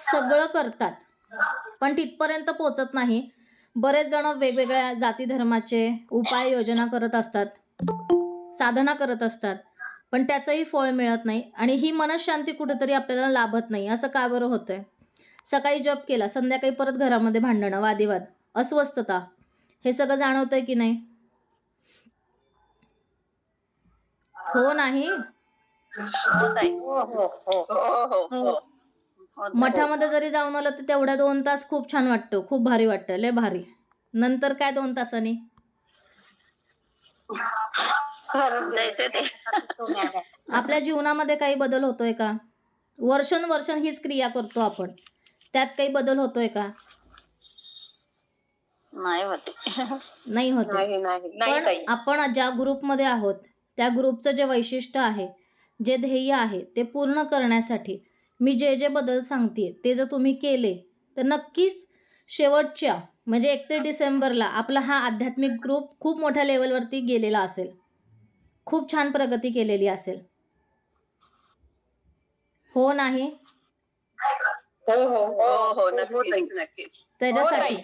सगळं करतात, पण तिथपर्यंत पोहोचत नाही. बरेच जण वेगवेगळ्या जाती धर्माचे उपाय योजना करत असतात, साधना करत असतात, पण त्याचंही फळ मिळत नाही आणि ही मनःशांती कुठेतरी आपल्याला लाभत नाही. असं का बरं होतंय? सकाळी जप केला, संध्याकाळी परत घरामध्ये भांडणं, वादिवाद, अस्वस्थता, हे सगळं जाणवतंय की नाही? हो नाही? मठामध्ये जरी जाऊन आलं तर तेवढ्या 2 तास खूप छान वाटतं, खूप भारी वाटतं, लय भारी. नंतर काय 2 तासांनी? आपल्या जीवनामध्ये काही बदल होतोय का? वर्षानुवर्ष हीच क्रिया करतो आपण, त्यात काही बदल होतोय का? नाही होते. नाही होते. पण आपण ज्या ग्रुपमध्ये आहोत त्या ग्रुपचं जे वैशिष्ट्य आहे, जे ध्येय आहे, ते पूर्ण करण्यासाठी मी जे जे बदल सांगतेय ते जर तुम्ही केले तर नक्कीच शेवटच्या म्हणजे 31 डिसेंबरला आपला हा आध्यात्मिक ग्रुप खूप मोठ्या लेवलवरती गेलेला असेल, खूप छान प्रगती केलेली असेल. हो नाही? हो नक्कीच. त्याच्यासाठी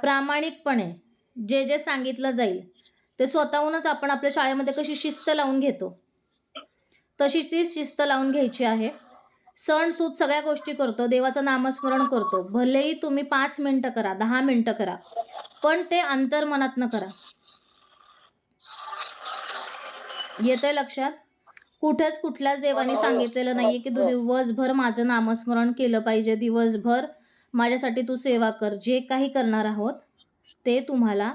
प्रामाणिकपणे जे जे सांगितलं जाईल ते स्वतःहूनच आपण आपल्या शाळेमध्ये कशी शिस्त लावून घेतो तशीच ती शिस्त लावून घ्यायची आहे. सण सूद सगळ्या गोष्टी करतो, देवाचं नामस्मरण करतो, भलेही तुम्ही 5 मिनिटं करा, 10 मिनिटं करा, पण ते अंतर्मनातनं करा. येतंय लक्षात? कुठेच कुठल्याच देवाने सांगितलेलं नाहीये की तू दिवसभर माझं नामस्मरण केलं पाहिजे, दिवसभर माझ्यासाठी तू सेवा कर. जे काही करणार आहोत ते तुम्हाला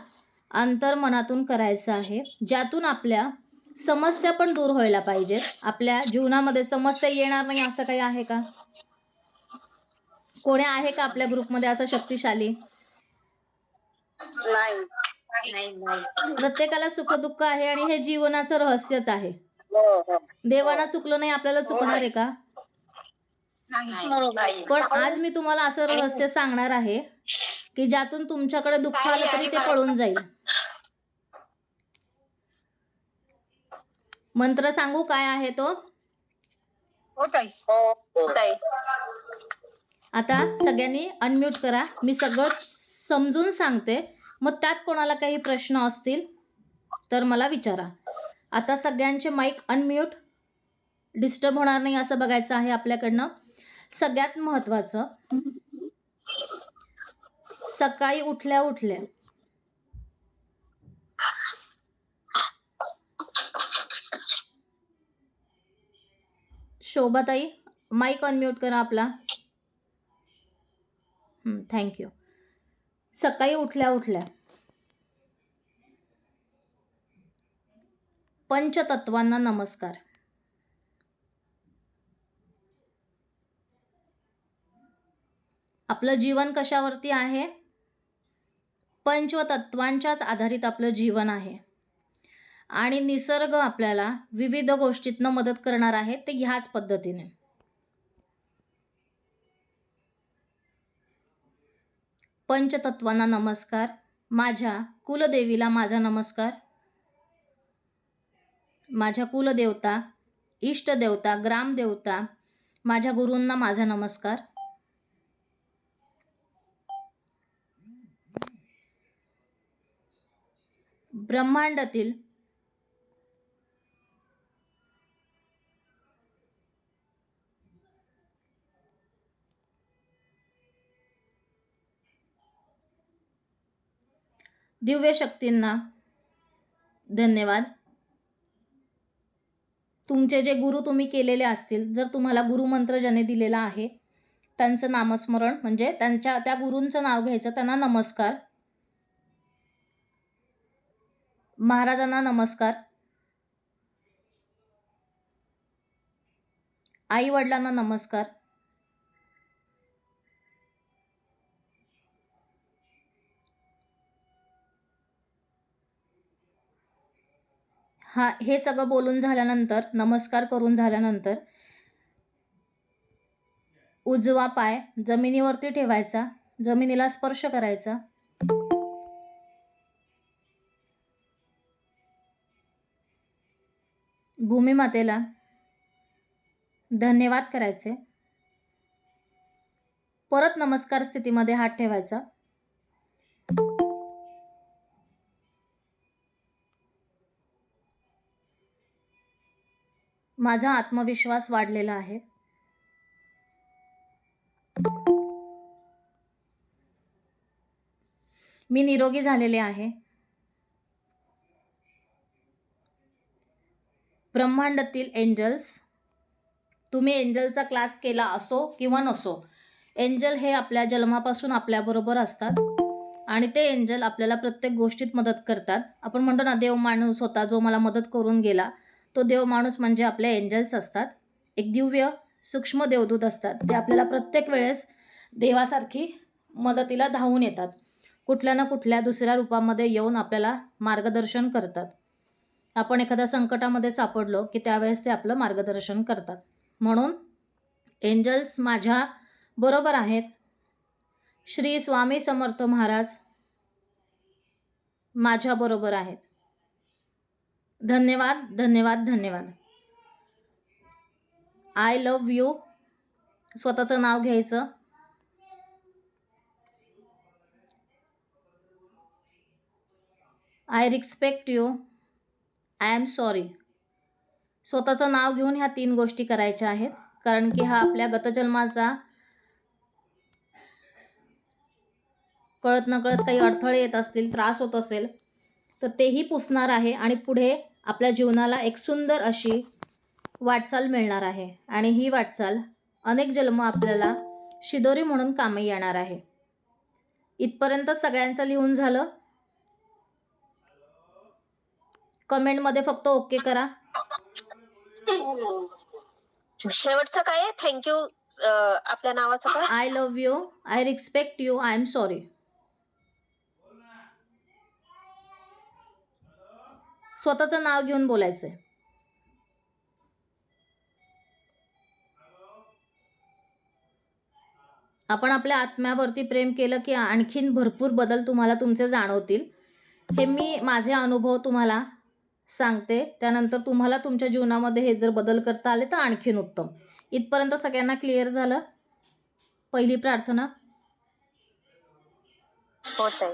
अंतर्मनातून करायचं आहे, ज्यातून आपल्या समस्या पण दूर व्हायला पाहिजेत. आपल्या जीवनामध्ये समस्या येणार नाही असं काही आहे का? कोणी आहे का आपल्या ग्रुपमध्ये असं शक्तिशाली? नाही. प्रत्येकाला सुखदुःख आहे आणि हे जीवनाचं रहस्यच आहे. देवाला चुकलं नाही, आपल्याला चुकणार आहे का? पण आज मी तुम्हाला असं रहस्य सांगणार आहे की ज्यातून तुमच्याकडे दुःख आलं तरी ते पळून जाईल. मंत्र सांगू काय आहे तो? आता सगळ्यांनी अनम्यूट करा. मी सगळं समजून सांगते, मग त्यात कोणाला काही प्रश्न असतील तर मला विचारा. आता सगळ्यांचे माईक अनम्यूट, डिस्टर्ब होणार नाही असं बघायचं आहे आपल्याकडनं. सगळ्यात महत्वाचं, सकाळी उठल्या उठल्या शोभाताई माईक अनम्यूट करा आपला. थँक्यू. सकाळी उठल्या उठल्या पंचतत्वांना नमस्कार. आपलं जीवन कशावरती आहे? पंचतत्वांच्याच आधारित आपलं जीवन आहे आणि निसर्ग आपल्याला विविध गोष्टीतनं मदत करणार आहे, ते ह्याच पद्धतीने. पंचतत्वांना नमस्कार. माझ्या कुलदेवीला माझा नमस्कार. माझ्या कुलदेवता, इष्टदेवता, ग्रामदेवता, माझ्या गुरूंना माझा नमस्कार. ब्रह्मांडातील दिव्य शक्तींना धन्यवाद. तुमचे जे गुरु तुम्ही केलेले असतील, जर तुम्हाला गुरुमंत्र ज्याने दिलेला आहे त्यांचं नामस्मरण म्हणजे त्या गुरूंचं नाव घ्यायचं, त्यांना नमस्कार. महाराजांना नमस्कार. आई वडिलांना नमस्कार. हे सगळं बोलून झाल्यानंतर, नमस्कार करून झाल्यानंतर उजवा पाय जमिनीवरती ठेवायचा, जमिनीला स्पर्श करायचा. भूमिमातेला धन्यवाद करायचे. परत नमस्कार स्थितीमध्ये हात ठेवायचा. माझा आत्मविश्वास वाढलेला आहे. मी निरोगी झालेले आहे. ब्रह्मांडातील एंजल्स, तुम्ही एंजलचा क्लास केला असो किंवा नसो, एंजल हे आपल्या जन्मापासून आपल्याबरोबर असतात आणि ते एंजल आपल्याला प्रत्येक गोष्टीत मदत करतात. आपण म्हणतो ना, देव माणूस होता जो मला मदत करून गेला, तो देव माणूस म्हणजे आपले एंजल्स असतात. एक दिव्य सूक्ष्म देवदूत असतात. ते आपल्याला प्रत्येक वेळेस देवासारखी मदतीला धावून येतात. कुठल्या ना कुठल्या दुसऱ्या रूपामध्ये येऊन आपल्याला मार्गदर्शन करतात. आपण एखाद्या संकटामध्ये सापडलो की त्यावेळेस ते आपलं मार्गदर्शन करतात. म्हणून एंजल्स माझ्या बरोबर आहेत. श्री स्वामी समर्थ महाराज माझ्या बरोबर आहेत. धन्यवाद, धन्यवाद, धन्यवाद. I love you. स्वतःचं नाव घ्यायचं. I respect you. I am sorry. स्वतःचं नाव घेऊन ह्या 3 गोष्टी करायच्या आहेत. कारण की हा आपल्या गतजन्माचा कळत नकळत काही अडथळे येत असतील, त्रास होत असेल, तर तेही पुसणार आहे आणि पुढे आपल्या जीवनाला एक सुंदर अशी वाटचाल मिळणार आहे. आणि ही वाटचाल अनेक जन्म आपल्याला शिदोरी म्हणून कामी येणार आहे. इथपर्यंत सगळ्यांचं लिहून झालं? कमेंटमध्ये फक्त ओके करा. शेवटचं काय आहे? थँक्यू. आपल्या नावाचं काय? I love you. I respect you. I am sorry. स्वतःचं नाव घेऊन बोलायचंय. आपण आपल्या आत्म्यावरती प्रेम केलं की आणखीन भरपूर बदल तुम्हाला तुमचे जाणवतील. हे मी माझे अनुभव तुम्हाला सांगते. त्यानंतर तुम्हाला तुमच्या जीवनामध्ये हे जर बदल करता आले तर आणखीन उत्तम. इथपर्यंत सगळ्यांना क्लिअर झालं? पहिली प्रार्थना. होत आहे.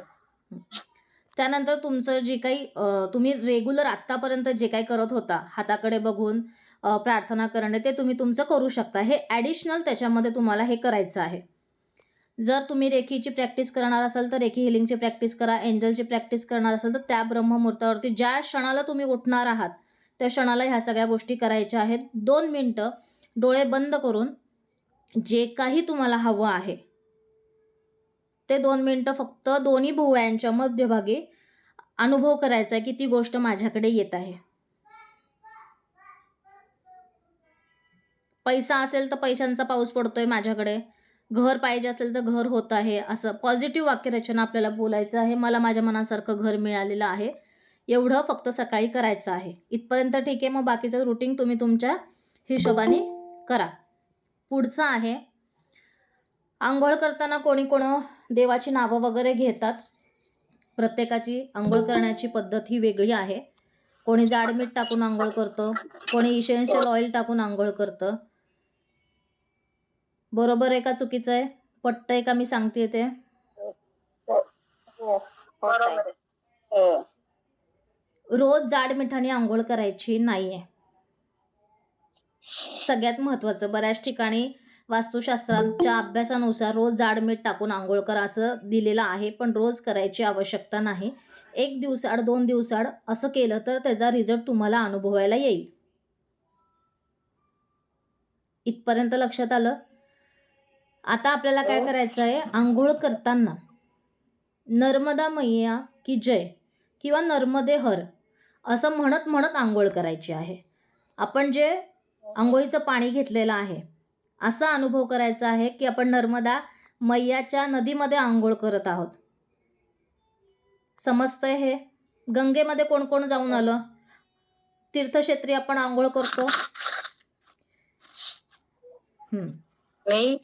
त्यानंतर तुमचं जे काही तुम्ही रेग्युलर आत्तापर्यंत जे काही करत होता, हाताकडे बघून प्रार्थना करणे, ते तुम्ही तुमचं करू शकता. हे ॲडिशनल त्याच्यामध्ये तुम्हाला हे करायचं आहे. जर तुम्ही रेखीची प्रॅक्टिस करणार असाल तर रेखी हिलिंगची प्रॅक्टिस करा. एंजलची प्रॅक्टिस करणार असाल तर त्या ब्रह्ममुहूर्तावरती ज्या क्षणाला तुम्ही उठणार आहात त्या क्षणाला ह्या सगळ्या गोष्टी करायच्या आहेत. 2 मिनिटं डोळे बंद करून जे काही तुम्हाला हवं आहे ते 2 मिनिटं फक्त दोन्ही भुवयांच्या मध्यभागी अनुभव करायचा आहे की ती गोष्ट माझ्याकडे येत आहे. पैसा असेल तर पैशांचा पाऊस पडतोय माझ्याकडे. घर पाहिजे असेल तर घर होत आहे. असं पॉझिटिव्ह वाक्यरचना आपल्याला बोलायचं आहे. मला माझ्या मनासारखं घर मिळालेलं आहे. एवढं फक्त सकाळी करायचं आहे. इथपर्यंत ठीक आहे. मग बाकीचं रुटीन तुम्ही तुमच्या हिशोबाने करा. पुढचं आहे, आंघोळ करताना कोणी देवाची नावं वगैरे घेतात. प्रत्येकाची आंघोळ करण्याची पद्धत ही वेगळी आहे. कोणी जाड मीठ टाकून आंघोळ करतं, कोणी इसेन्शियल ऑइल टाकून आंघोळ करतं. बरोबर आहे का चुकीचं आहे? पटतंय का मी सांगते ते? बरोबर. रोज जाड मिठाने आंघोळ करायची नाहीये. सगळ्यात महत्वाचं, बऱ्याच ठिकाणी वास्तुशास्त्राच्या अभ्यासानुसार रोज जाड मीठ टाकून आंघोळ करा असं दिलेलं आहे, पण रोज करायची आवश्यकता नाही. 1 दिवसाआड 2 दिवसाआड असं केलं तर त्याचा रिझल्ट तुम्हाला अनुभवायला येईल. इथपर्यंत लक्षात आलं? आता आपल्याला काय करायचं आहे, आंघोळ करताना नर्मदा मैया की जय किंवा नर्मदे हर असं म्हणत म्हणत आंघोळ करायची आहे. आपण जे आंघोळीचं पाणी घेतलेलं आहे असा अनुभव करायचा आहे की आपण नर्मदा मैयाच्या नदीमध्ये आंघोळ करत आहोत. समजतंय हे? गंगेमध्ये कोण कोण जाऊन आलं? तीर्थक्षेत्री आपण आंघोळ करतो. मी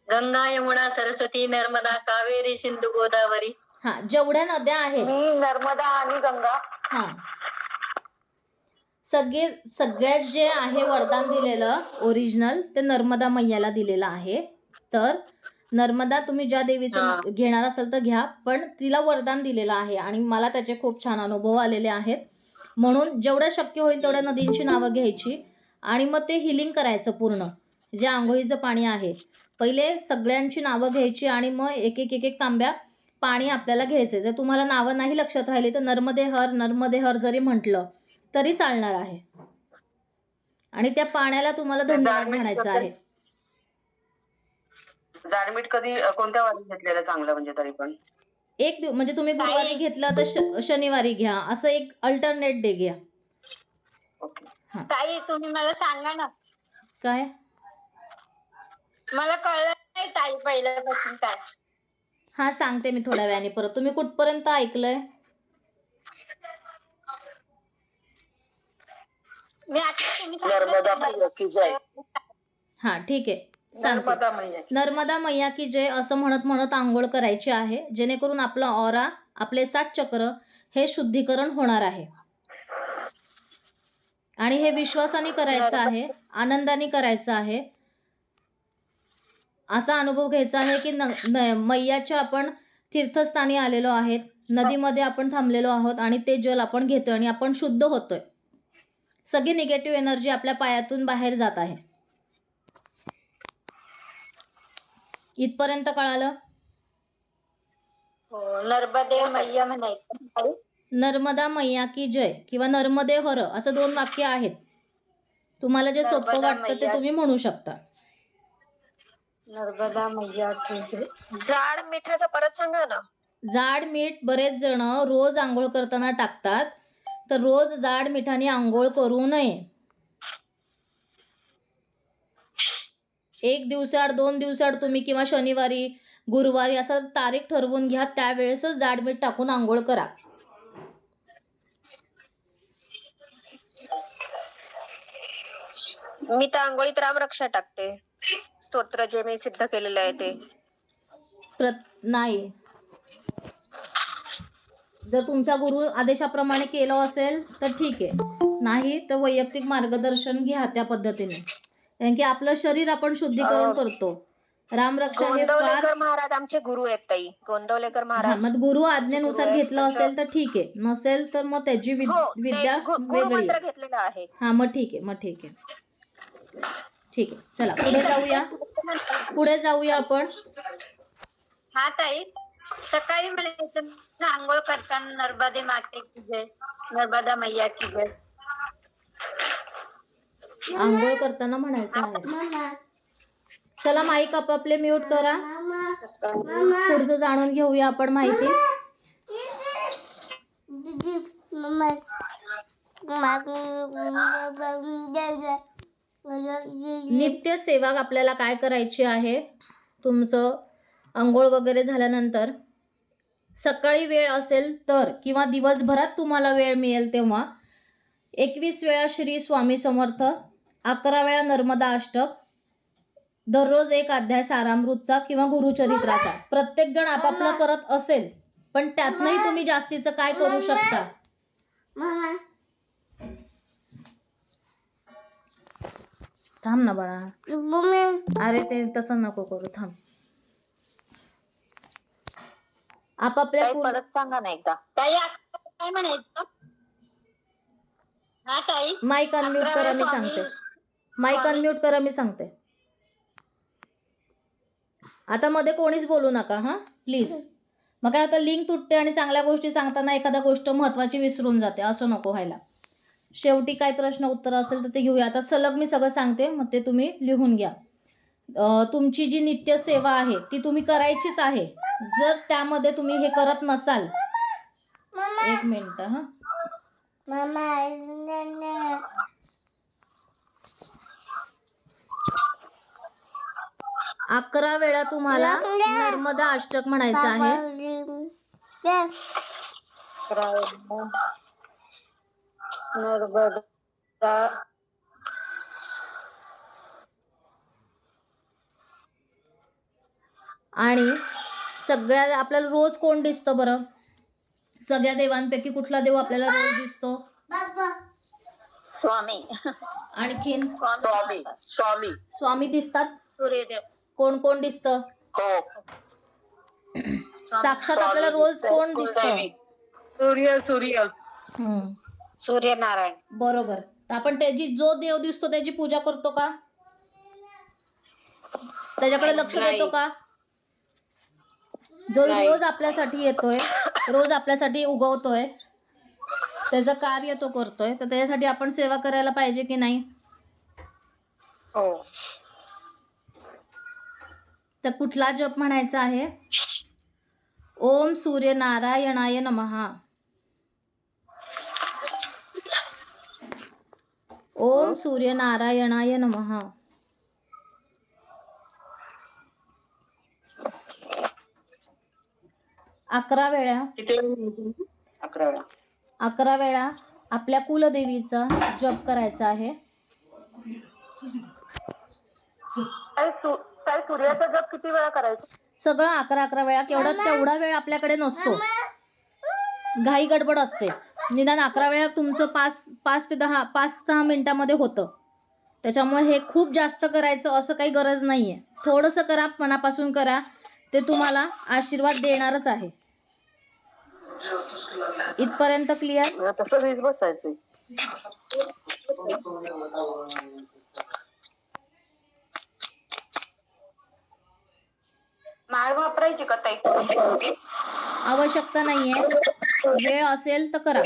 गंगा, यमुना, सरस्वती, नर्मदा, कावेरी, सिंधू, गोदावरी. हा, जेवढ्या नद्या आहेत मी नर्मदा आणि गंगा. हा, सगळ्यात जे आहे वरदान दिलेलं ओरिजिनल ते नर्मदा मैयाला दिलेलं आहे. तर नर्मदा तुम्ही ज्या देवीचं घेणार असाल तर घ्या, पण तिला वरदान दिलेलं आहे आणि मला त्याचे खूप छान अनुभव आलेले आहेत. म्हणून जेवढं शक्य होईल तेवढ्या नदींची नावं घ्यायची आणि मग ते हिलिंग करायचं पूर्ण. जे आंघोळीचं पाणी आहे पहिले सगळ्यांची नावं घ्यायची आणि मग एक एक एक एक तांब्या पाणी आपल्याला घ्यायचे. जर तुम्हाला नावं नाही लक्षात राहिली तर नर्मदे हर जरी म्हटलं तरी चालणार आहे. आणि त्या पाण्याला तुम्हाला धन्यवाद म्हणायचा आहे. जाडमीठ कधी कोणत्या वारी घेतलेलं चांगलं म्हणजे तरी पण? म्हणजे तुम्ही गुरुवारी घेतला तर शनिवारी घ्या, असं एक अल्टरनेट डे घ्या. ओके. ताई तुम्ही मला सांगा ना, काय मला कळलं नाही ताई पहिल्यापासून काय. हा सांगते मी थोड्या वेळाने परत. तुम्ही कुठपर्यंत ऐकलंय? मी आता तुम्ही नर्मदा मैया की जय. हा ठीक आहे सांगते. नर्मदा मैया. नर्मदा मैया की जय असं म्हणत म्हणत आंघोळ करायची आहे, जेणेकरून आपला ऑरा, आपले 7 चक्र हे शुद्धीकरण होणार आहे. आणि हे विश्वासाने करायचं आहे, आनंदाने करायचं आहे. असा अनुभव घ्यायचा आहे की मैयाच्या आपण तीर्थस्थानी आलेलो आहेत, नदीमध्ये आपण थांबलेलो आहोत आणि ते जल आपण घेतोय आणि आपण शुद्ध होतोय. सगळी निगेटिव्ह एनर्जी आपल्या पायातून बाहेर जात आहे. इथपर्यंत कळालं? हो, नर्मदे मैया म्हणायचं. नर्मदा मैया की जय किंवा नर्मदे हर असं 2 वाक्य आहेत. तुम्हाला जे सोपं नर्मदा वाटतं ते मैया. तुम्ही म्हणू शकता. नर्मदा मैया की जय. जाड मिठाचं परत सांगा ना. जाड मीठ बरेच जण रोज आंघोळ करताना टाकतात, तर रोज जाड मिठाने आंघोळ करू नये. 1 दिवसाआड 2 दिवसाआड तुम्ही किंवा शनिवारी गुरुवारी असं तारीख ठरवून घ्या, त्यावेळेसच जाड मीठ टाकून आंघोळ करा. मी तर आंघोळीत रामरक्षा टाकते, स्तोत्र जे मी सिद्ध केलेलं आहे ते. नाही, जर तुमच्या गुरु आदेशाप्रमाणे केलं असेल तर ठीक आहे, नाही तर वैयक्तिक मार्गदर्शन घ्या त्या पद्धतीने. कारण की आपलं शरीर आपण शुद्धीकरण करतो. रामरक्षा हे फार. गोंदवलेकर महाराज आमचे गुरु आहेत ताई. गोंदवलेकर महाराज. मग गुरु आज्ञेनुसार घेतलं असेल तर ठीक आहे, नसेल तर मग त्याची विद्या वेगळी आहे. घेतलेला आहे. हा मग ठीक आहे, ठीक आहे. चला पुढे जाऊया आपण. हा ताई, सकाळी म्हणायचं आंघोळ करताना नर्मदे माते की जय, नर्मदा मैया की जय. आंघोळ करताना म्हणायचं आहे. चला माईक आपापले म्यूट करा. पुढचं जाणून घेऊया आपण माहिती. नित्य सेवा आपल्याला काय करायची आहे? तुमचं अंघोळ वगैरे झाल्यानंतर सकाळी वेळ असेल तर किंवा दिवसभरात तुम्हाला वेळ मिळेल तेव्हा 21 वेळा श्री स्वामी समर्थ, 11 वेळा नर्मदा अष्टक, दररोज 1 अध्याय सारामृतचा किंवा गुरुचरित्राचा. प्रत्येक जण आपापलं करत असेल, पण त्यातनंही तुम्ही जास्तीचं काय करू शकता? थांब ना बाळा. अरे ते तसं नको करू, थांब. आपापल्या परत सांगा ना एकदा. ताई काय म्हणायचं? हा ताई, माईक अनम्यूट करा, मी सांगते. माईक अनम्यूट करा, मी सांगते. आता मध्ये कोणीच बोलू नका हा प्लीज. मग काय आता लिंक तुटते आणि चांगल्या गोष्टी सांगताना एखादा गोष्ट महत्वाची विसरून जाते, असं नको व्हायला. शेवटी काय प्रश्न उत्तर असेल तर ते घेऊया. आता सलग मी सगळं सांगते, मग ते तुम्ही लिहून घ्या. तुमची जी नित्य सेवा आहे ती तुम्ही करायचीच आहे. जर त्यामध्ये तुम्ही हे करत नसाल, 1 मिनिट हा. 11 वेळा तुम्हाला नर्मदा अष्टक म्हणायचं आहे. नर्मदा आणि सगळ्या आपल्याला रोज कोण दिसतं बरं? सगळ्या देवांपैकी कुठला देव आपल्याला रोज दिसतो? स्वामी आणखीन स्वामी स्वामी स्वामी दिसतात. सूर्यदेव कोण कोण दिसतं? हो साक्षात आपल्याला रोज कोण दिसतं? सूर्य सूर्य हम्म, सूर्यनारायण बरोबर. आपण त्याची जो देव दिसतो त्याची पूजा करतो का? त्याच्याकडे लक्ष नाही. देतो का? जो नाही. रोज आपल्यासाठी येतोय, रोज आपल्यासाठी उगवतोय, त्याचं कार्य तो करतोय, तर त्याच्यासाठी आपण सेवा करायला पाहिजे की नाही? हो तर कुठला जप म्हणायचा आहे? ओम सूर्यनारायणाय नमः. ओम सूर्यनारायणाय नमः. अकरा वेळा किती वेळ? 11 वेळा. 11 वेळा आपल्या कुलदेवीचा जप करायचा आहे. काय सूर्याचा जप किती वेळा करायचा? सगळं 11 वेळा. तेवढा वेळ आपल्याकडे नसतो, घाई गडबड असते. निदान 11 वेळा तुमचं 5-6 मिनिटामध्ये होतं. त्याच्यामुळे हे खूप जास्त करायचं असं काही गरज नाहीये. थोडंसं करा, मनापासून करा, ते तुम्हाला आशीर्वाद देणारच आहे. इथपर्यंत क्लिअर? तसंच बसायचं. माळ वापरायची का ताई? आवश्यकता नाहीये, वेळ असेल तर करा.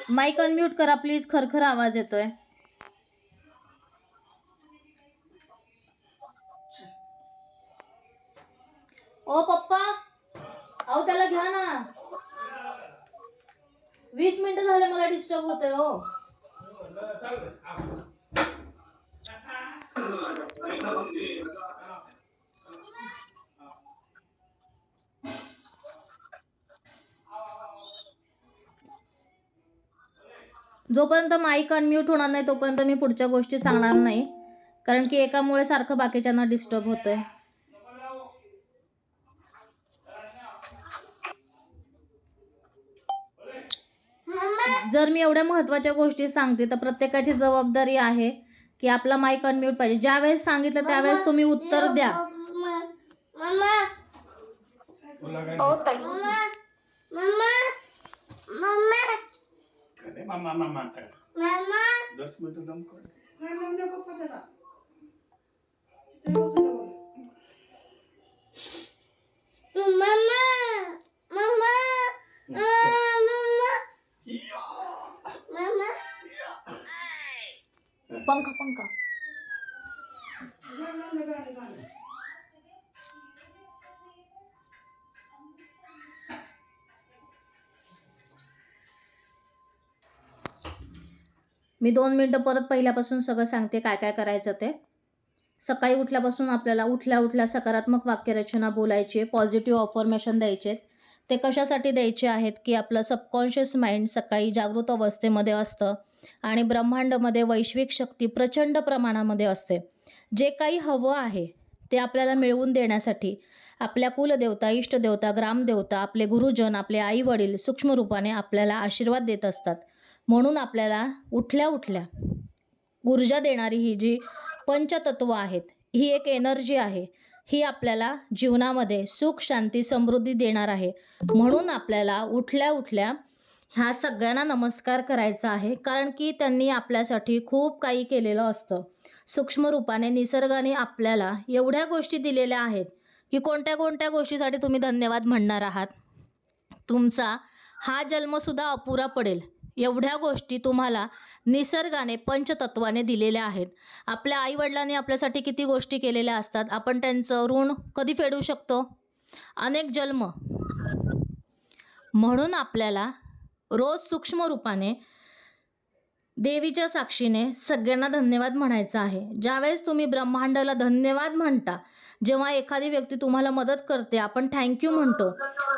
माईक अनम्यूट करा प्लीज, खरखर आवाज येतोय. ओ पप्पा, अहो त्याला घ्या ना. 20 मिनिटं झाले, मला डिस्टर्ब होतंय हो. जोपर्यंत माईक अनम्यूट होणार नाही तोपर्यंत मी पुढच्या गोष्टी सांगणार नाही, कारण की एकामुळे सारखं बाकीच्यांना डिस्टर्ब होतंय. जर मी एवढ्या महत्वाच्या गोष्टी सांगते तर प्रत्येकाची जबाबदारी आहे की आपला माईक अनम्यूट पाहिजे. ज्या वेळेस सांगितलं त्यावेळेस तुम्ही उत्तर द्या. हो ताई. पंखा मी 2 मिनिटं परत पहिल्यापासून सगळं सांगते काय काय करायचं ते. सकाळी उठल्यापासून आपल्याला उठल्या सकारात्मक वाक्यरचना बोलायची, पॉझिटिव्ह अफर्मेशन द्यायचे. ते कशासाठी द्यायचे आहेत की आपलं सबकॉन्शियस माइंड सकाळी जागृत अवस्थेमध्ये असतं आणि ब्रह्मांडामध्ये वैश्विक शक्ती प्रचंड प्रमाणामध्ये असते. जे काही हवं आहे ते आपल्याला मिळवून देण्यासाठी आपल्या कुलदेवता, इष्टदेवता, ग्रामदेवता, आपले गुरुजन, आपले आई वडील सूक्ष्म रूपाने आपल्याला आशीर्वाद देत असतात. म्हणून आपल्याला उठल्या ऊर्जा देणारी ही जी पंचतत्व आहेत, ही एक एनर्जी आहे, ही आपल्याला जीवनामध्ये सुख, शांती, समृद्धी देणार आहे. म्हणून आपल्याला उठल्या ह्या सगळ्यांना नमस्कार करायचा आहे, कारण की त्यांनी आपल्यासाठी खूप काही केलेलं असतं. सूक्ष्म रूपाने निसर्गाने आपल्याला एवढ्या गोष्टी दिलेल्या आहेत की कोणत्या गोष्टीसाठी तुम्ही धन्यवाद म्हणणार आहात. तुमचा हा जन्मसुद्धा अपुरा पडेल एवढ्या गोष्टी तुम्हाला निसर्गाने पंचतत्वाने दिलेल्या आहेत. आपल्या आईवडिलांनी आपल्यासाठी किती गोष्टी केलेल्या असतात, आपण त्यांचं ऋण कधी फेडू शकतो? अनेक जन्म. म्हणून आपल्याला रोज सूक्ष्म रूपाने देवीच्या साक्षीने सगळ्यांना धन्यवाद म्हणायचा आहे. ज्यावेळेस तुम्ही ब्रह्मांडाला धन्यवाद म्हणता, जेव्हा एखादी व्यक्ती तुम्हाला मदत करते, आपण थँक्यू म्हणतो,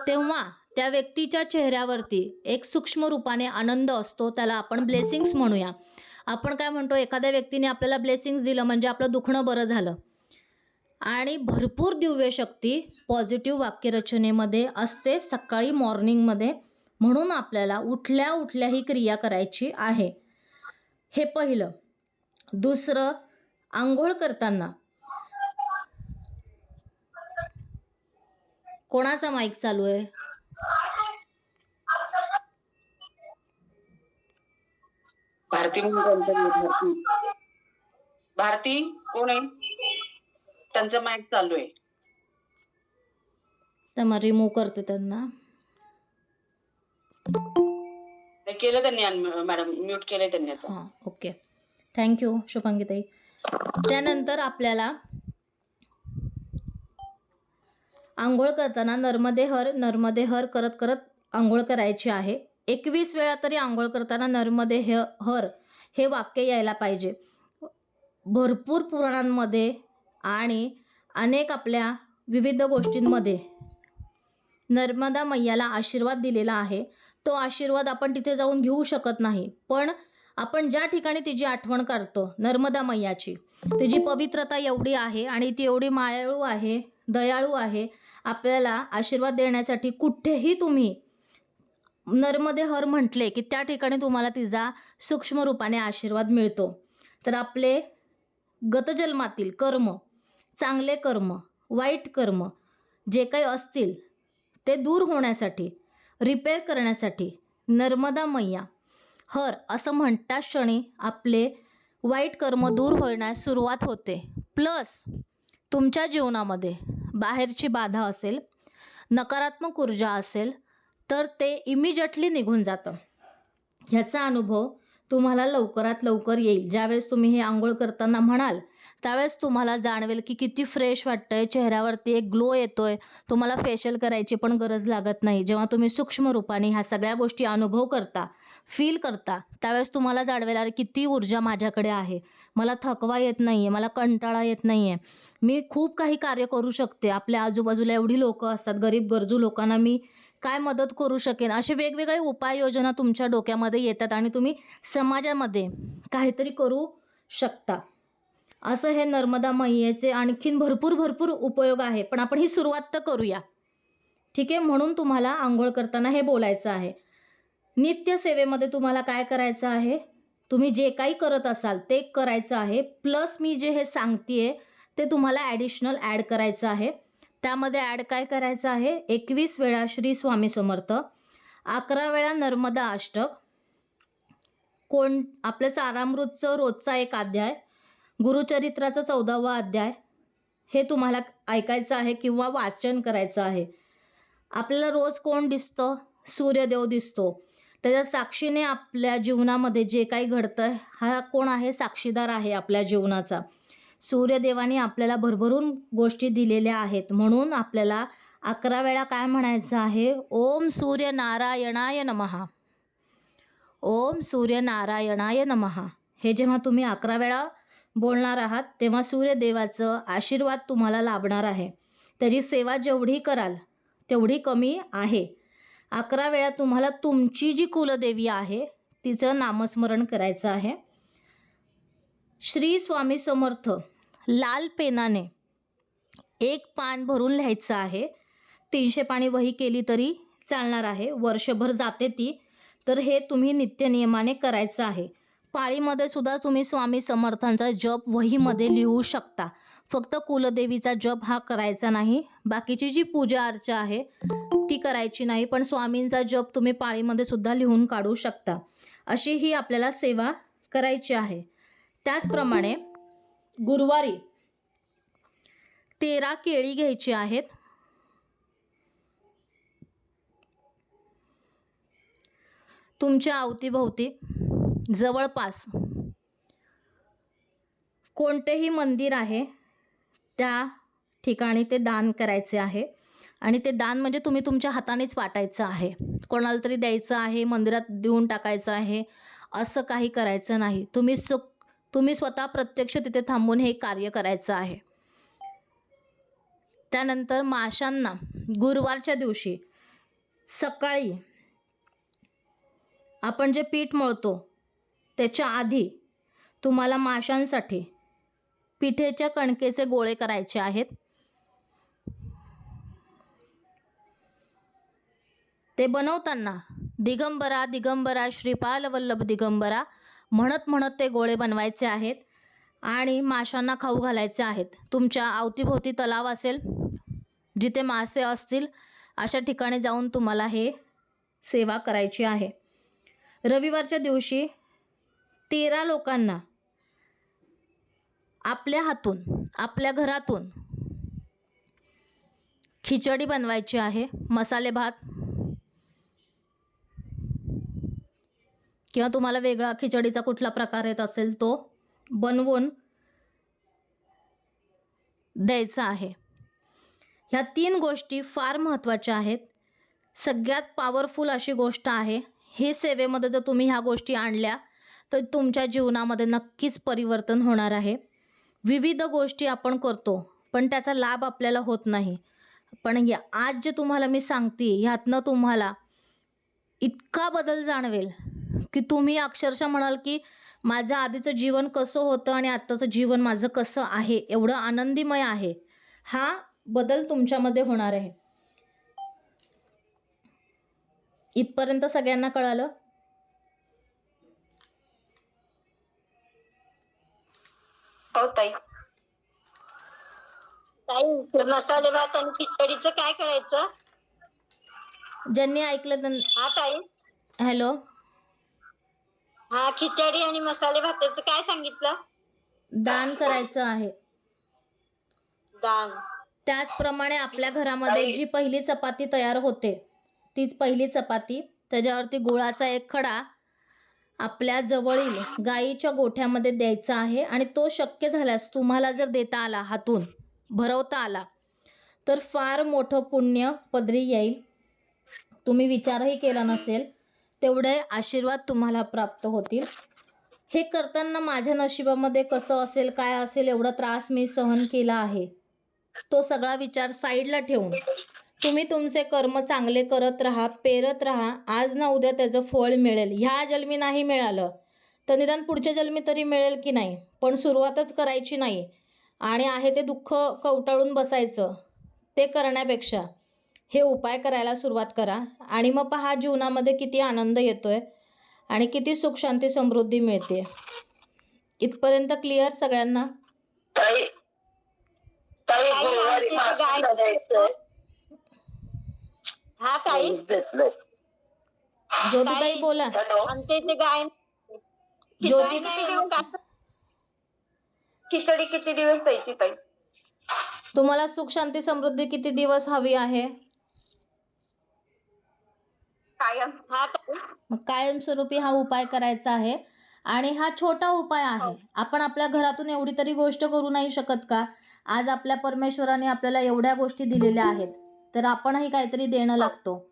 तेव्हा त्या व्यक्तीच्या चेहऱ्यावरती एक सूक्ष्म रूपाने आनंद असतो. त्याला आपण ब्लेसिंग्स म्हणूया. आपण काय म्हणतो, एखाद्या व्यक्तीने आपल्याला ब्लेसिंग्स दिलं म्हणजे आपलं दुखणं बरं झालं. आणि भरपूर दिव्य शक्ती पॉझिटिव्ह वाक्यरचनेमध्ये असते सकाळी मॉर्निंगमध्ये. म्हणून आपल्याला उठल्या उठल्या ही क्रिया करायची आहे. हे पहिलं. दुसरं, आंघोळ करताना कोणाचा माईक चालू आहे? भारती म्हणून कोणतरी आहे, भारती. भारती कोण आहे? त्यांचं माईक चालू आहे. तर मग रिमूव्ह करते त्यांना. ते केलं त्यांनी मॅडम, म्यूट केलंय त्यांनी आता. हां, ओके. थँक्यू शुभांगीताई. त्यानंतर आपल्याला आंघोळ करताना नर्मदे हर करत करत आंघोळ करायची आहे. 21 वेळा तरी आंघोळ करताना नर्मदे हर हे वाक्य यायला पाहिजे. भरपूर पुराणांमध्ये आणि अनेक आपल्या विविध गोष्टींमध्ये नर्मदा मैयाला आशीर्वाद दिलेला आहे. तो आशीर्वाद आपण तिथे जाऊन घेऊ शकत नाही, पण आपण ज्या ठिकाणी तिची आठवण करतो नर्मदा मैयाची, तिची पवित्रता एवढी आहे आणि ती एवढी मायाळू आहे, दयाळू आहे. आपल्याला आशीर्वाद देण्यासाठी कुठेही तुम्ही नर्मदे हर म्हटले की त्या ठिकाणी तुम्हाला तिचा सूक्ष्म रूपाने आशीर्वाद मिळतो. तर आपले गतजन्मातील कर्म, चांगले कर्म, वाईट कर्म जे काही असतील ते दूर होण्यासाठी, रिपेअर करण्यासाठी नर्मदा मैया हर असं म्हणता क्षणी आपले वाईट कर्म दूर होण्यास सुरुवात होते. प्लस तुमच्या जीवनामध्ये बाहेरची बाधा असेल, नकारात्मक ऊर्जा असेल तर ते इमिजिएटली निघून जातं. ह्याचा अनुभव तुम्हाला लवकरात लवकर येईल. ज्यावेळेस तुम्ही हे आंघोळ करताना म्हणाल त्यावेळेस तुम्हाला जाणवेल की किती फ्रेश वाटतंय, चेहऱ्यावरती एक ग्लो येतोय. तुम्हाला फेशियल करायची पण गरज लागत नाही. जेव्हा तुम्ही सूक्ष्म रूपाने ह्या सगळ्या गोष्टी अनुभव करता, फील करता, त्यावेळेस तुम्हाला जाणवेल अरे किती ऊर्जा माझ्याकडे आहे, मला थकवा येत नाहीये, मला कंटाळा येत नाहीये, मी खूप काही कार्य करू शकते. आपल्या आजूबाजूला एवढी लोकं असतात, गरीब गरजू लोकांना मी काय मदत करू शकेन, असे वेगवेगळे उपाययोजना तुमच्या डोक्यामध्ये येतात आणि तुम्ही समाजामध्ये काहीतरी करू शकता. असं हे नर्मदा मैयेचे आणखीन भरपूर उपयोग आहे. पण आपण ही सुरुवात तर करूया, ठीक आहे? म्हणून तुम्हाला आंघोळ करताना हे बोलायचं आहे. नित्य सेवेमध्ये तुम्हाला काय करायचं आहे, तुम्ही जे काही करत असाल ते करायचं आहे. प्लस मी जे हे सांगतेय ते तुम्हाला ॲडिशनल ॲड करायचं आहे. त्यामध्ये ॲड काय करायचं आहे, 21 वेळा श्री स्वामी समर्थ, 11 वेळा नर्मदा अष्टक, आपलं सारामृतचं रोजचा एक अध्याय, गुरुचरित्राचा 14वा अध्याय हे तुम्हाला ऐकायचं आहे किंवा वाचन करायचं आहे. आपल्याला रोज कोण दिसतं? सूर्यदेव दिसतो. त्याच्या साक्षीने आपल्या जीवनामध्ये जे काही घडतं हा कोण आहे? साक्षीदार आहे आपल्या जीवनाचा. सूर्यदेवाने आपल्याला भरभरून गोष्टी दिलेल्या आहेत. म्हणून आपल्याला 11 वेळा काय म्हणायचं आहे, ओम सूर्यनारायणाय नमः, ओम सूर्यनारायणाय नमः. हे जेव्हा तुम्ही 11 वेळा बोलणार आहात तेव्हा सूर्यदेवाचं आशीर्वाद तुम्हाला लाभणार आहे. त्याची सेवा जेवढी कराल तेवढी कमी आहे. 11 वेळा तुम्हाला तुमची जी कुलदेवी आहे तिचं नामस्मरण करायचं आहे. श्री स्वामी समर्थ लाल पेनाने एक पान भरून लिहायचं आहे. 300 पानी वही केली तरी चालणार आहे, वर्षभर जाते ती. तर हे तुम्ही नित्यनियमाने करायचं आहे. पाळीमध्ये सुद्धा तुम्ही स्वामी समर्थांचा जप वहीमध्ये लिहू शकता. फक्त कुलदेवीचा जप हा करायचा नाही. बाकीची जी पूजा अर्चा आहे ती करायची नाही, पण स्वामींचा जप तुम्ही पाळीमध्ये सुद्धा लिहून काढू शकता. अशी ही आपल्याला सेवा करायची आहे. त्याचप्रमाणे गुरुवारी 13 केळी घ्यायची आहेत. तुमच्या अवतीभोवती जवळपास कोणतेही मंदिर आहे त्या ठिकाणी ते दान करायचे आहे. आणि ते दान म्हणजे तुम्ही तुमच्या हातानेच वाटायचं आहे, कोणाला तरी द्यायचं आहे, मंदिरात देऊन टाकायचं आहे, असं काही करायचं नाही. तुम्ही स्वतः प्रत्यक्ष तिथे थांबून हे कार्य करायचं आहे. त्यानंतर माशांना गुरुवारच्या दिवशी सकाळी आपण जे पीठ मळतो त्याच्या आधी तुम्हाला माशांसाठी पिठेच्या कणकेचे गोळे करायचे आहेत. ते बनवताना दिगंबरा दिगंबरा श्रीपाल वल्लभ दिगंबरा म्हणत म्हणत ते गोळे बनवायचे आहेत आणि माशांना खाऊ घालायचे आहेत. तुमच्या अवतीभोवती तलाव असेल, जिथे मासे असतील, अशा ठिकाणी जाऊन तुम्हाला हे सेवा करायची आहे. रविवारच्या दिवशी 13 लोकांना आपल्या हातून, आपल्या घरातून खिचडी बनवायची आहे. मसाले भात किंवा तुम्हाला वेगळा खिचडीचा कुठला प्रकार येत असेल तो बनवून द्यायचा आहे. ह्या 3 गोष्टी फार महत्त्वाच्या आहेत. सगळ्यात पॉवरफुल अशी गोष्ट आहे. हे सेवेमध्ये जर तुम्ही ह्या गोष्टी आणल्या तर तुमच्या जीवनामध्ये नक्कीच परिवर्तन होणार आहे. विविध गोष्टी आपण करतो पण त्याचा लाभ आपल्याला होत नाही. पण आज जे तुम्हाला मी सांगते ह्यातनं तुम्हाला इतका बदल जाणवेल की तुम्ही अक्षरशः म्हणाल की माझं आधीचं जीवन कसं होतं आणि आत्ताचं जीवन माझं कसं आहे, एवढं आनंदीमय आहे. हा बदल तुमच्यामध्ये होणार आहे. इथपर्यंत सगळ्यांना कळालं? हो ताई. ताई मसाले भात आणि खिचडीचं काय करायचं? ज्यांनी ऐकलं हा ताई. हॅलो, हा, खिचडी आणि मसाले भाताचं काय सांगितलं? दान करायचं आहे. दान. त्याचप्रमाणे आपल्या घरामध्ये जी पहिली चपाती तयार होते, तीच पहिली चपाती, त्याच्यावरती गुळाचा एक खडा आपल्या जवळील गाईच्या गोठ्यामध्ये द्यायचा आहे. आणि तो शक्य झाल्यास तुम्हाला जर देता आला, हातून भरवता आला, तर फार मोठं पुण्य पदरी येईल. तुम्ही विचारही केला नसेल तेवढे आशीर्वाद तुम्हाला प्राप्त होतील. हे करताना माझ्या नशिबामध्ये कसं असेल, काय असेल, एवढा त्रास मी सहन केला आहे, तो सगळा विचार साईडला ठेवून तुम्ही तुमचे कर्म चांगले करत राहा, पेरत राहा. आज ना उद्या त्याचं फळ मिळेल. ह्या जन्मी नाही मिळालं तर निदान पुढच्या जन्मी तरी मिळेल की नाही. पण सुरुवातच करायची नाही आणि आहे ते दुःख कवटाळून बसायचं. ते करण्यापेक्षा हे उपाय करायला सुरुवात करा आणि मग पहा जीवनामध्ये किती आनंद येतोय आणि किती सुख शांती समृद्धी मिळते. इथपर्यंत क्लिअर सगळ्यांना? ताई गुरुवारी माशाला द्यायचंय. हा ताई. ज्योतिताई बोला. हॅलो. आमच्या इथे गाय ज्योती खिचडी किती दिवस द्यायची ताई? तुम्हाला सुख शांती समृद्धी किती दिवस हवी आहे? कायम. हा ताई. मग कायमस्वरूपी हा उपाय करायचा आहे. आणि हा छोटा उपाय आहे. आपण आपल्या घरातून एवढी तरी गोष्ट करू नाही शकत का? आज आपल्या परमेश्वराने आपल्याला एवढ्या गोष्टी दिलेल्या आहेत, तर आपणही काहीतरी देणं लागतो.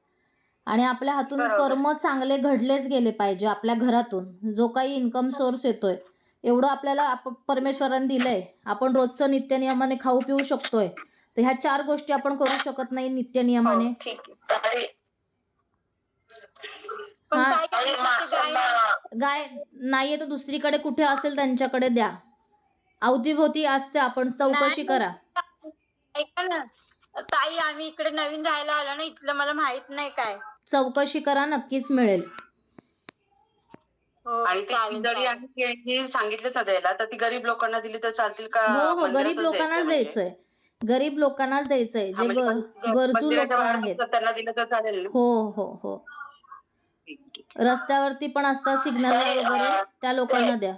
आणि आपल्या हातून कर्म चांगले घडलेच गेले पाहिजे. आपल्या घरातून जो काही इन्कम सोर्स येतोय, एवढं आपल्याला परमेश्वराने दिलंय. आपण रोजचं नित्यनियमाने खाऊ पिऊ शकतोय, तर ह्या 4 गोष्टी आपण करू शकत नाही नित्यनियमाने. ठीक आहे. पण हा. काय करायचं? गाय नाहीये तर दुसरीकडे कुठे असेल त्यांच्याकडे द्या. अवतीभोवती असते, आपण चौकशी करा. ऐका ना ताई, आम्ही इकडे नवीन राहायला आलो ना, इथलं मला माहित नाही काय. चौकशी करा, नक्कीच मिळेल. हो, आणि ते चालेल, खिचडी चालेल. आणि हे सांगितलं ना द्यायला, तर ती गरीब लोकांना दिली तर चालतील का? हो हो, गरीब मंदिरातच लोकांनाच म्हणजे? द्यायचंय. गरीब लोकांनाच द्यायचंय, हा, जे म्हणजे गरजू लोक मंदिराच्या बाहेर आहेत. बसतात त्यांना दिलं तर चालेल ना? हो हो हो, रस्त्यावरती पण असतात सिग्नलवर वगैरे, त्या लोकांना द्या.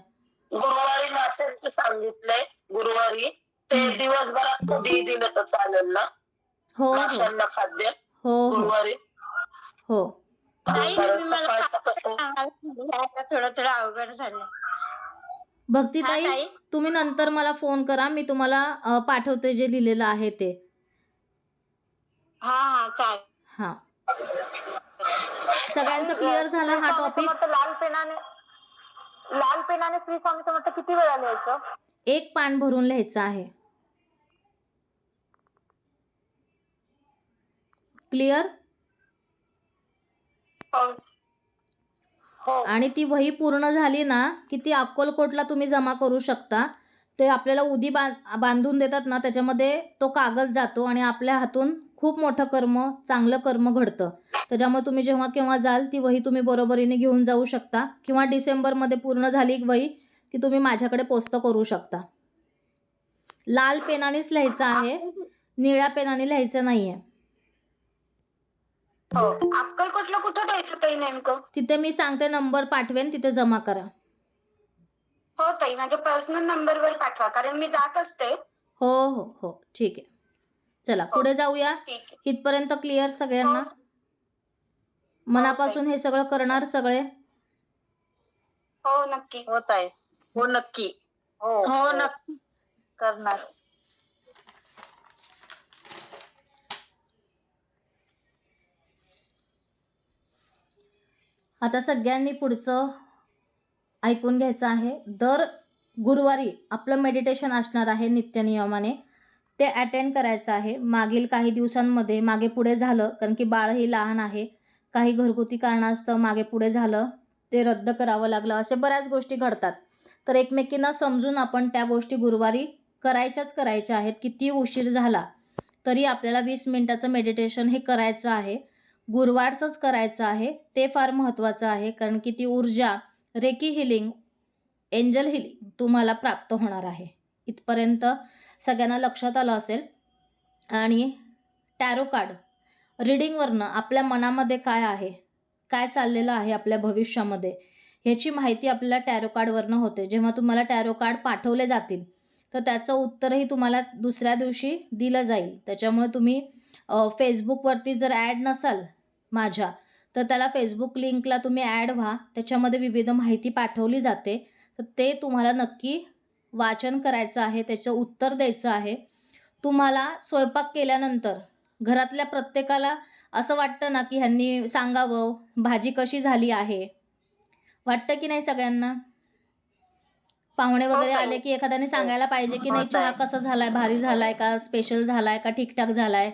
गुरुवारी माशांचं सांगितलंय. गुरुवारी ते दिवसभरात कधी दिलं तर चालेल ना? हो हो माशांना खाद्य हो हो गुरुवारी. हो. ताई, तुम्ही मला सकाळचं सांगायला थोडं अवघड झालं. भक्तीताई, हा, ताई. तुम्ही नंतर मला फोन करा, मी तुम्हाला पाठवते जे लिहिलेलं आहे ते. हा हा, चालेल. हा, सगळ्यांचं क्लिअर झालं हा टॉपिक? लाल पेनाने श्री स्वामी समर्थ किती वेळा लिहायचं? 1 पान भरून लिहायचं आहे. क्लिअर? हो. आणि ती वही पूर्ण झाली ना की ती अक्कलकोटला तुम्ही जमा करू शकता. ते आपल्याला उदी बांधून देतात ना, त्याच्यामध्ये तो कागद जातो आणि आपल्या हातून खूप मोठं कर्म, चांगलं कर्म घडतं. त्याच्यामुळे तुम्ही जेव्हा केव्हा जाल ती वही तुम्ही बरोबरीने घेऊन जाऊ शकता, किंवा डिसेंबरमध्ये पूर्ण झाली वही की तुम्ही माझ्याकडे पोस्ट करू शकता. लाल पेनानेच लिहायचं आहे, निळ्या पेनाने लिहायचं नाहीये. हो. अक्कलकोटला कुठं द्यायचं ताई नेमकं? तिथे मी सांगते, नंबर पाठवेन, तिथे जमा करा. हो ताई, माझ्या पर्सनल नंबरवर पाठवा, कारण मी जात असते. हो हो हो, ठीक आहे. चला पुढे जाऊया. ठीक आहे. इथपर्यंत क्लिअर सगळ्यांना? मनापासून हे सगळं करणार सगळे? हो नक्की. हो ताई, हो नक्की. हो नक्की करणार. आता सगळ्यांनी पुढचं ऐकून घ्यायचं आहे. दर गुरुवारी आपलं मेडिटेशन असणार आहे नित्यनियमाने. ते अटेंड करायचं आहे. मागील काही दिवसांमध्ये मागे पुढे झालं, कारण की बाळही लहान आहे, काही घरगुती कारणास्तव मागे पुढे झालं, ते रद्द करावं लागलं, अशा बऱ्याच गोष्टी घडतात. तर एकमेकींना समजून आपण त्या गोष्टी गुरुवारी करायच्या आहेत. किती उशीर झाला तरी आपल्याला 20 मिनिटाचं मेडिटेशन हे करायचं आहे. गुरुवारचंच करायचं आहे. ते फार महत्त्वाचं आहे, कारण की ती ऊर्जा, रेकी हिलिंग, एंजल हिलिंग तुम्हाला प्राप्त होणार आहे. इथपर्यंत सगळ्यांना लक्षात आलं असेल. आणि टॅरो कार्ड रीडिंगवरनं आपल्या मनामध्ये काय आहे, काय चाललेलं आहे आपल्या भविष्यामध्ये, ह्याची माहिती आपल्याला टॅरो कार्डवरनं होते. जेव्हा तुम्हाला टॅरो कार्ड पाठवले जातील तर त्याचं उत्तरही तुम्हाला दुसऱ्या दिवशी दिलं जाईल. त्याच्यामुळे तुम्ही फेसबुकवरती जर ॲड नसाल माझ्या, तर त्याला फेसबुक लिंकला तुम्ही ॲड व्हा. त्याच्यामध्ये विविध माहिती पाठवली जाते. तर ते तुम्हाला नक्की वाचन करायचं आहे, त्याचं उत्तर द्यायचं आहे. तुम्हाला स्वयंपाक केल्यानंतर घरातल्या प्रत्येकाला असं वाटतं ना की ह्यांनी सांगावं भाजी कशी झाली आहे, वाटतं की नाही सगळ्यांना? पाहुणे वगैरे आले की एखाद्याने सांगायला पाहिजे की नाही, चहा कसा झालाय, भारी झालाय का, स्पेशल झालाय का, ठीकठाक झालाय.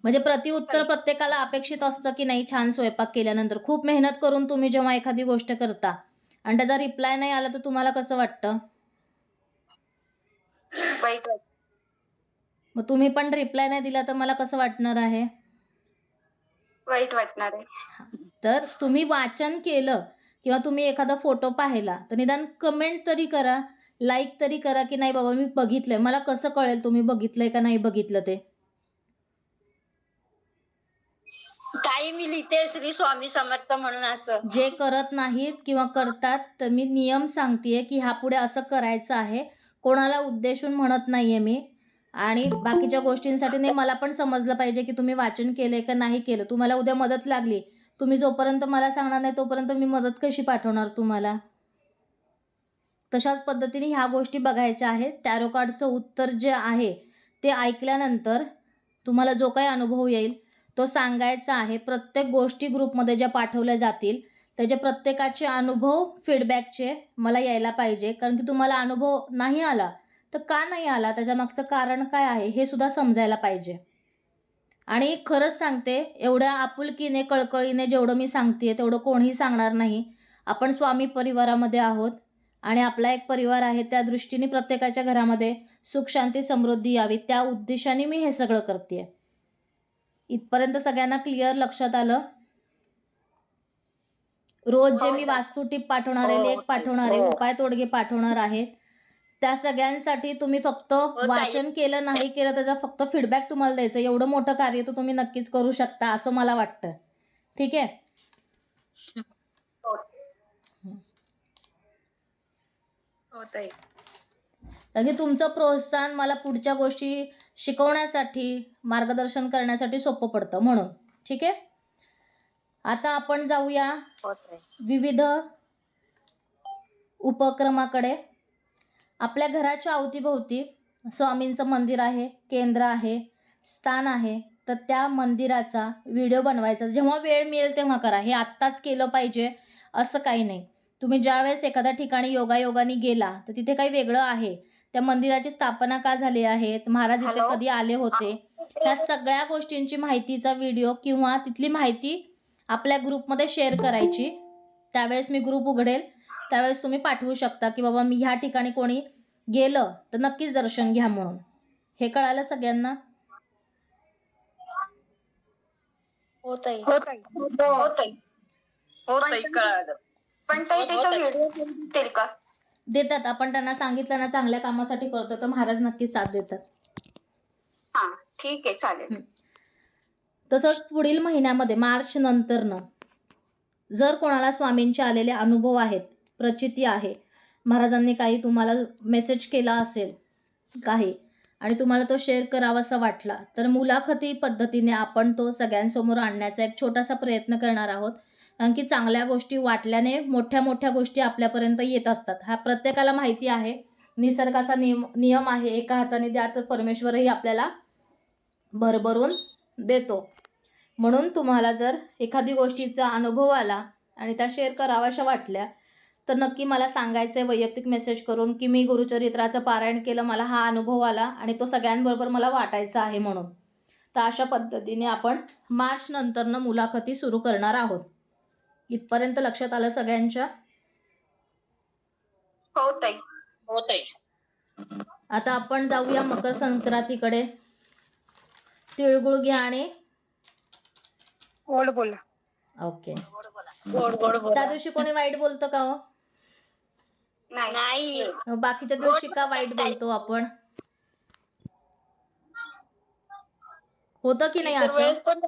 म्हणजे प्रतिउत्तर प्रत्येकाला अपेक्षित असतं की नाही छान स्वयंपाक केल्यानंतर. खूप मेहनत करून तुम्ही जेव्हा एखादी गोष्ट करता आणि त्याचा रिप्लाय नाही आला तर तुम्हाला कसं वाटतं? वाईट वाटतं. मग तुम्ही पण रिप्लाय नाही दिला तर मला कसं वाटणार आहे? वाईट वाटणार आहे. तर तुम्ही वाचन केलं किंवा तुम्ही एखादा फोटो पाहिला तर निदान कमेंट तरी करा, लाईक तरी करा की नाही बाबा मी बघितलंय. मला कसं कळेल तुम्ही बघितलंय का नाही बघितलं ते? ताई मी लिहिते श्री स्वामी समर्थ म्हणून असं. जे करत नाहीत किंवा करतात तर मी नियम सांगतेय की ह्यापुढे असं करायचं आहे. कोणाला उद्देशून म्हणत नाहीये मी. आणि बाकीच्या गोष्टींसाठी नाही, मला पण समजलं पाहिजे की तुम्ही वाचन केलंय का नाही केलं. तुम्हाला उद्या मदत लागली, तुम्ही जोपर्यंत मला सांगणार नाही तोपर्यंत मी मदत कशी पाठवणार तुम्हाला? तशाच पद्धतीने ह्या गोष्टी बघायच्या आहेत. टॅरो कार्डचं उत्तर जे आहे ते ऐकल्यानंतर तुम्हाला जो काही अनुभव येईल तो सांगायचा आहे. प्रत्येक गोष्टी ग्रुपमध्ये ज्या पाठवल्या जातील त्याचे प्रत्येकाचे अनुभव फीडबॅकचे मला यायला पाहिजे. कारण की तुम्हाला अनुभव नाही आला तर का नाही आला, त्याच्या मागचं कारण काय आहे हे सुद्धा समजायला पाहिजे. आणि खरंच सांगते, एवढ्या आपुलकीने कळकळीने जेवढं मी सांगतेय तेवढं कोणीही सांगणार नाही. आपण स्वामी परिवारामध्ये आहोत आणि आपला एक परिवार आहे, त्या दृष्टीने प्रत्येकाच्या घरामध्ये सुख शांती समृद्धी यावी त्या उद्देशाने मी हे सगळं करतेय. इथपर्यंत सगळ्यांना क्लिअर लक्षात आलं? रोज जे मी वास्तू टिप पाठवणार आहे, लेख पाठवणार आहे, उपाय तोडगे पाठवणार आहेत, त्या सगळ्यांसाठी तुम्ही फक्त वाचन केलं नाही केलं त्याचा फक्त फीडबॅक तुम्हाला द्यायचं. एवढं मोठं कार्य तर तुम्ही नक्कीच करू शकता असं मला वाटतं. ठीक आहे? हो ताई. म्हणजे तुमचं प्रोत्साहन मला पुढच्या गोष्टी शिकवण्यासाठी, मार्गदर्शन करण्यासाठी सोपं पडतं म्हणून. ठीक आहे? आता आपण जाऊया विविध उपक्रमाकडे. आपल्या घराच्या अवतीभोवती स्वामींचं मंदिर आहे, केंद्र आहे, स्थान आहे, तर त्या मंदिराचा व्हिडिओ बनवायचा. जेव्हा वेळ मिळेल तेव्हा करा. हे आत्ताच केलं पाहिजे असं काही नाही. तुम्ही ज्यावेळेस एखाद्या ठिकाणी योगायोगाने गेला तर तिथे काही वेगळं आहे, त्या मंदिराची स्थापना का झाली आहे, महाराज इथे कधी आले होते, ह्या सगळ्या गोष्टींची माहितीचा व्हिडिओ किंवा तिथली माहिती आपल्या ग्रुपमध्ये शेअर करायची. त्यावेळेस मी ग्रुप उघडेल त्यावेळेस तुम्ही पाठवू शकता की बाबा मी ह्या ठिकाणी कोणी गेलं तर नक्कीच दर्शन घ्या म्हणून. हे कळालं सगळ्यांना? हो ताई. हो ताई. कळालं. पण ताई त्याचा व्हिडिओ देतील का? देतात. आपण त्यांना सांगितलं ना चांगल्या कामासाठी करतो तर महाराज नक्कीच साथ देतात. हा ठीक आहे चालेल. तसंच पुढील महिन्यामध्ये मार्च नंतरनं जर कोणाला स्वामींचे आलेले अनुभव आहेत, प्रचिती आहे, महाराजांनी काही तुम्हाला मेसेज केला असेल काही आणि तुम्हाला तो शेअर करावासा वाटला तर मुलाखती पद्धतीने आपण तो सगळ्यांसमोर आणण्याचा एक छोटासा प्रयत्न करणार आहोत. कारण की चांगल्या गोष्टी वाटल्याने मोठ्या मोठ्या गोष्टी आपल्यापर्यंत येत असतात. हा प्रत्येकाला माहिती आहे. निसर्गाचा नियम आहे. एका हाताने द्या तर परमेश्वरही आपल्याला भरभरून देतो. म्हणून तुम्हाला जर एखादी गोष्टीचा अनुभव आला आणि त्या शेअर कराव्याशा वाटल्या तर नक्की मला सांगायचं आहे वैयक्तिक मेसेज करून की मी गुरुचरित्राचं पारायण केलं, मला हा अनुभव आला आणि तो सगळ्यांबरोबर मला वाटायचा आहे म्हणून. तर अशा पद्धतीने आपण मार्च नंतरनं मुलाखती सुरू करणार आहोत. इथपर्यंत लक्षात आलं सगळ्यांच्या? हो ताई. हो ताई. आता आपण जाऊया मकर संक्रांतीकडे. तिळगुळ घ्या आणि गोड बोला. ओके. गोड गोड बोला. त्या दिवशी कोणी वाईट बोलतं का हो? नाही. बाकीच्या दिवशी का वाईट बोलतो आपण? होतं की नाही इतर असं? वेळेस पण